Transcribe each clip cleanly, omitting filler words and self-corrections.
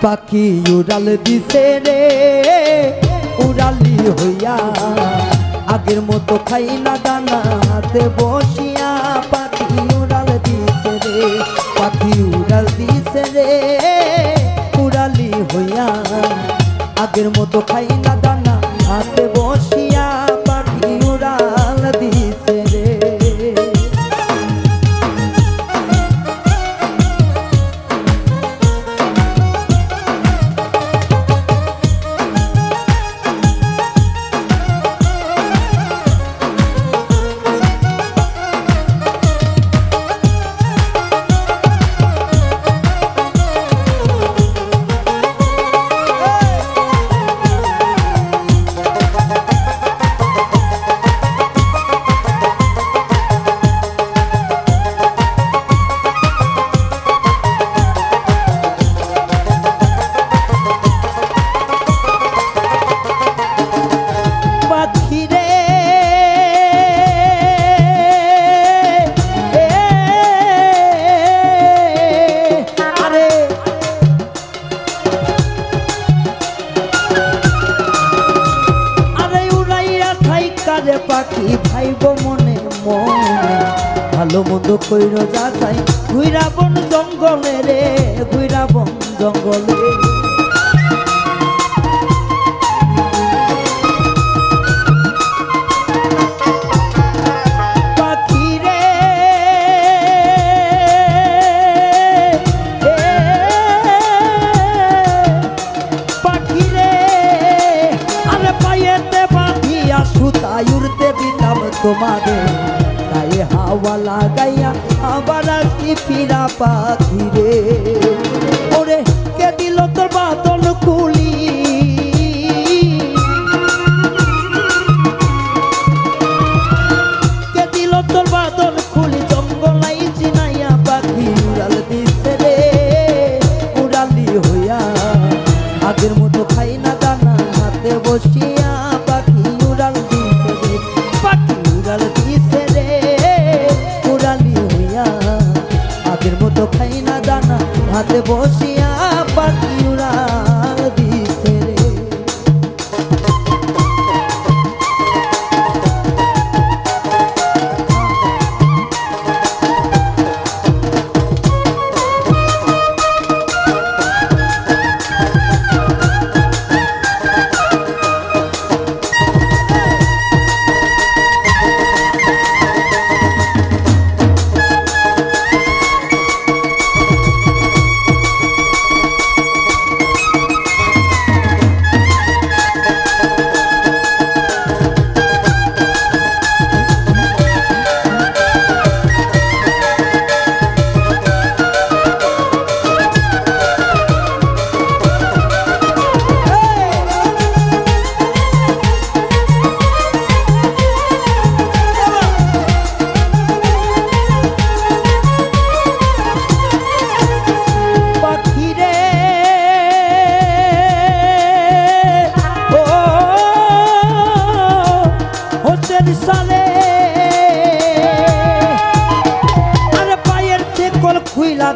পাখি উড়াল দিছে রে উড়ালি হইয়া আগের মতো খাই না দানা হাতে বসিয়া পাখি উড়াল দিছে রে পাখি উড়াল দিছে রে উড়ালি হইয়া আগের মতো খাই না দানা হাতে বসিয়া পাখি উড়াল দিছে রে পাখি ভাইব মনে মনে ভালো মন্দ কইর যাচাই ঘুইরা বন জঙ্গলে রে ঘুইরা বন জঙ্গলে পাখি রে পাখি রে আরে পায়েতে বাঁধিয়া সুতায় উড়তে দিতাম তোমাদের গায়ে হাওয়া লাগাইয়া আবার আসি ফিরা পাখি রে ওরে কে দিল তোর বাদন খুলি কে দিল তোর বাদন খুলি জঙ্গলাই চিনাইয়া পাখি উড়াল দিছে রে উড়ালি হইয়া আগের মতো খাই না দানা হাতে বসিয়া পাখি উড়াল দিছে রে পাখি উড়াল দিছে রে উড়ালি হইয়া আগের মতো খাই না দানা হাতে বসিয়া পাখি উড়াল দিছে রে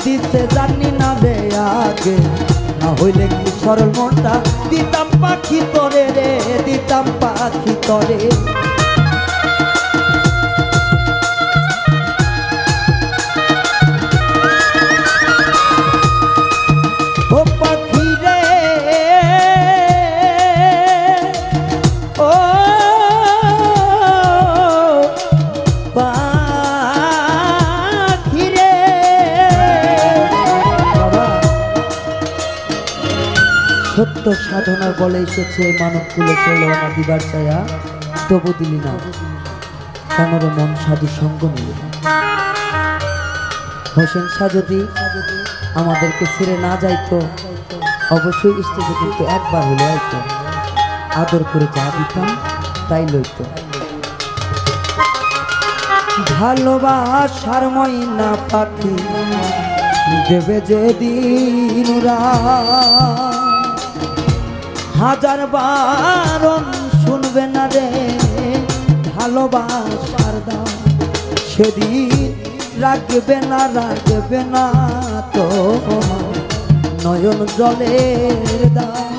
দিতে জানি না রে আগে না হইলে কি সরল মনটা দিতাম পাখি তরে রে দিতাম পাখি তরে ও পাখি রে ও সত্য সাধনার বলে এসেছে মানব কুলে চলো না দিবার চায়া তবু দিলি না কেমন মন সাধু সঙ্গ নিল হোসেন শাহ যদি আমাদেরকে ছেড়ে না যাইতো অবশ্যই স্টেজে কিন্তু একবার হলে আইতো আদর করে যা দিতাম তাই লইতো ভালোবাসার ময়না পাখি দেবে যেদিন হাজার বারণ শুনবে না রে ভালোবাসার দাম সেদিন রাখবে না তো নয়ন জলের দাম।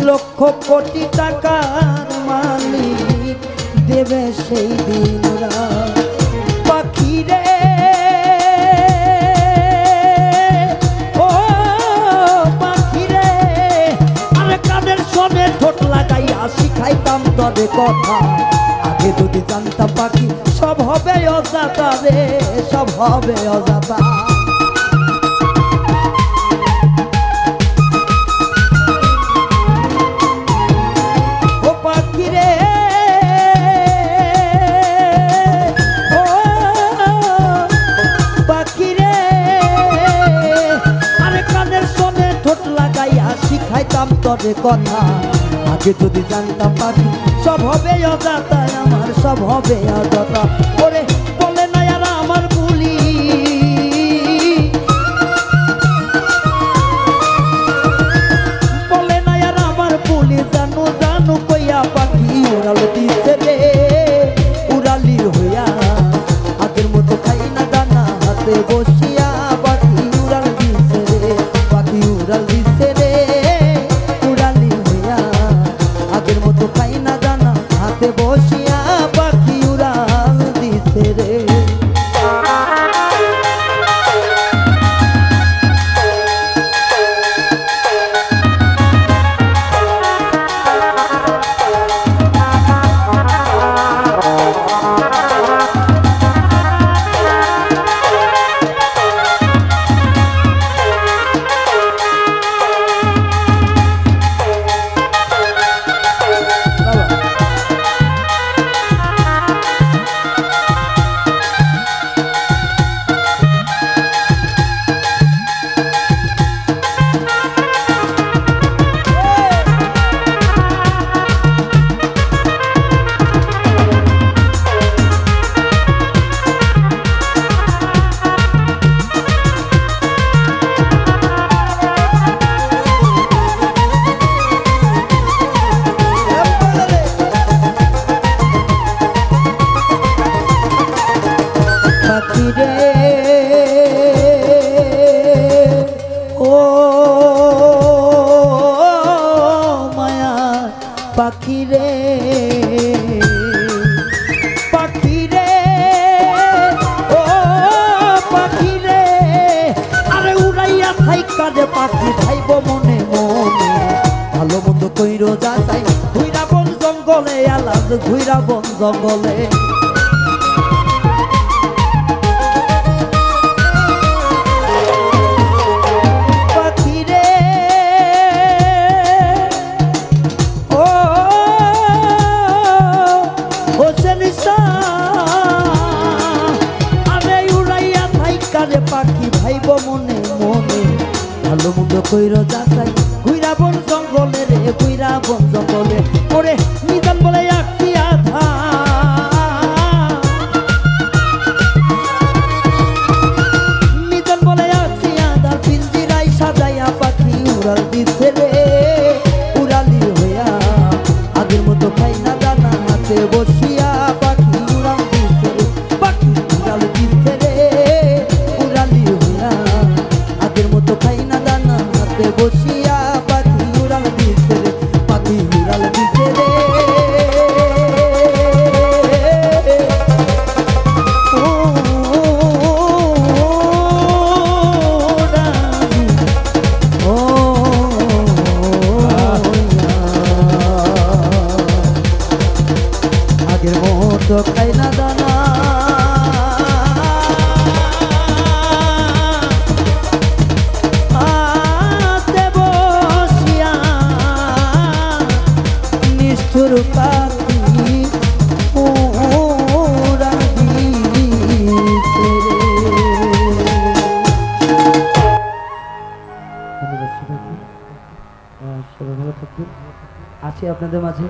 লক্ষ কোটি টাকার মালিক দেবে সেই দিন রাত। পাখি রে ও পাখি রে, আরে কানের সনে ঠোঁট লাগাইয়া শিখাইতাম তবে কথা। আগে যদি জানতাম পাখি সব হবে অজাতা রে, সব হবে অজাতা। ও পাখি রে ও পাখি রে, আরে কানের সনে ঠোঁট লাগাইয়া শিখাইতাম তবে কথা। আগে যদি জানতাম পাখি সব হবে অজাতা, আমার সব হবে অজাতা। ওরে বলে না আর আমার বুলি, বলে না আর আমার বুলি, জানু জানু কইয়া পাখি উড়াল দিছে রে, উড়ালি হইয়া। আগের মতো খাই না দানা হাতে বসিয়া, পাখি উড়াল দিছে রে, পাখি উড়াল দিছে রে, উড়ালি হইয়া। আগের মতো খাই না দানা হাতে বসিয়া, পাখি উড়াল দিছে রে। পাখি রে ও মায়া পাখি রে, পাখি রে ও পাখি রে, আরে উড়াইয়া থাইকা রে পাখি ভাইব মনে মনে। ভালো মন্দ কইরো যা চাই ঘুইরা বন জঙ্গলে, আলাদ ঘুইরা বন জঙ্গলে। পাখি ভাইব মনে মনে, ভালো মন্দ কইরো যাচাই ঘুইরা বন জঙ্গলে রে, ঘুইরা বন জঙ্গলে। ওরে নিজান বলে আঁকছি আধা, নিজান বলে আঁকছি আধা, পিঞ্জিরাই সাজাইয়া পাখি উড়াল দিছে রে, উড়ালি হইয়া। আগের মতো খাই না দানা হাতে বসিয়া, পাখি উড়াল দিছে রে, পাখি উড়াল দিছে রে, আগের মতো খাই না দানা হাতে বসিয়া, পাখি উড়াল দিছে রে, পাখি উড়াল দিছে রে। আগের মতো খাই না দানা পাখি উড়াল দিছে রে। সবাই ভালো থাকবেন, আছি আপনাদের মাঝে।